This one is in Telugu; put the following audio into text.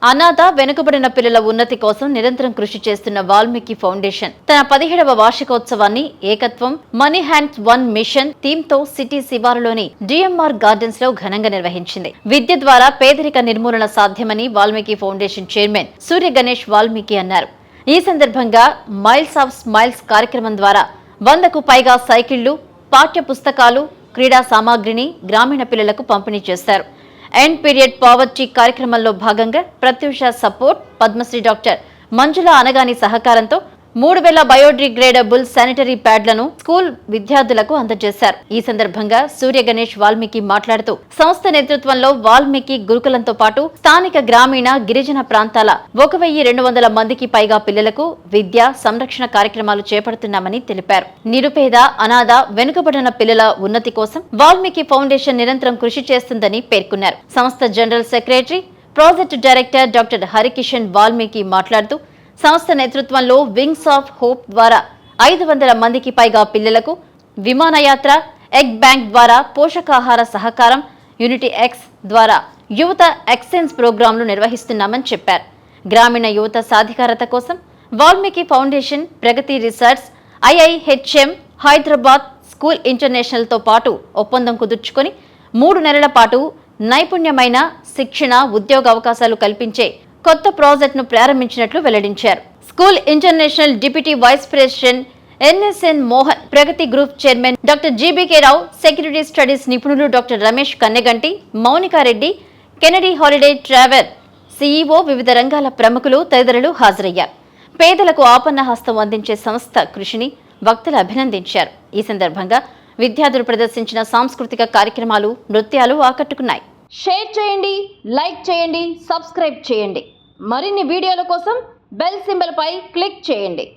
అనాథ వెనుకబడిన పిల్లల ఉన్నతి కోసం నిరంతరం కృషి చేస్తున్న వాల్మీకి ఫౌండేషన్ తన 17వ వార్షికోత్సవాన్ని ఏకత్వం many hands one mission theme తో సిటీ శివారులోని డిఎంఆర్ గార్డెన్స్ లో ఘనంగా నిర్వహించింది. విద్య ద్వారా పేదరిక నిర్మూలన సాధ్యమని వాల్మీకి ఫౌండేషన్ చైర్మన్ సూర్య గణేష్ వాల్మీకి అన్నారు. ఈ సందర్భంగా మైల్స్ ఆఫ్ స్మైల్స్ కార్యక్రమం ద్వారా 100కు పైగా సైకిళ్లు, పాఠ్య పుస్తకాలు, క్రీడా సామాగ్రిని గ్రామీణ పిల్లలకు పంపిణీ చేశారు. ఎండ్ పీరియడ్ పావర్టీ కార్యక్రమంలో భాగంగా ప్రత్యూష సపోర్ట్, పద్మశ్రీ డాక్టర్ మంజుల అనగాని సహకారంతో 3000 బయోడిగ్రేడబుల్ శానిటరీ ప్యాడ్లను స్కూల్ విద్యార్థులకు అందజేశారు. ఈ సందర్భంగా సూర్య గణేష్ వాల్మీకి మాట్లాడుతూ సంస్థ నేతృత్వంలో వాల్మీకి గురుకులంతో పాటు స్థానిక గ్రామీణ, గిరిజన ప్రాంతాల 1200 మందికి పైగా పిల్లలకు విద్య, సంరక్షణ కార్యక్రమాలు చేపడుతున్నామని తెలిపారు. నిరుపేద, అనాథ, వెనుకబడిన పిల్లల ఉన్నతి కోసం వాల్మీకి ఫౌండేషన్ నిరంతరం కృషి చేస్తుందని పేర్కొన్నారు. సంస్థ general secretary, project director doctor Harikishan Valmiki మాట్లాడుతూ సంస్థ నేతృత్వంలో వింగ్స్ ఆఫ్ హోప్ ద్వారా 500 మందికి పైగా పిల్లలకు విమానయాత్ర, ఎగ్ బ్యాంక్ ద్వారా పోషకాహార సహకారం, యూనిటీ ఎక్స్ ద్వారా యువత ఎక్స్చేంజ్ ప్రోగ్రాంలు నిర్వహిస్తున్నామని చెప్పారు. గ్రామీణ యువత సాధికారత కోసం వాల్మీకి ఫౌండేషన్, ప్రగతి రీసెర్చ్, IIHM హైదరాబాద్, స్కూల్ ఇంటర్నేషనల్తో పాటు ఒప్పందం కుదుర్చుకొని 3 నెలల పాటు నైపుణ్యమైన శిక్షణ, ఉద్యోగ అవకాశాలు కల్పించే కొత్త ప్రాజెక్టును ప్రారంభించినట్లు వెల్లడించారు. School international deputy vice president NSN Mohan, ప్రగతి గ్రూప్ చైర్మన్ డాక్టర్ GBK రావు, సెక్యూరిటీ స్టడీస్ నిపుణులు doctor Ramesh Kanneganti, Mounika Reddy, Kennedy holiday travel CEO, వివిధ రంగాల ప్రముఖులు తదితరులు హాజరయ్యారు. పేదలకు ఆపన్న హస్తం అందించే సంస్థ కృషిని వక్తలు అభినందించారు. ఈ సందర్భంగా విద్యార్థులు ప్రదర్శించిన సాంస్కృతిక కార్యక్రమాలు, నృత్యాలు ఆకట్టుకున్నాయి. షేర్ చేయండి, లైక్ చేయండి, సబ్స్క్రైబ్ చేయండి. మరిన్ని వీడియోల కోసం బెల్ సింబల్ పై క్లిక్ చేయండి.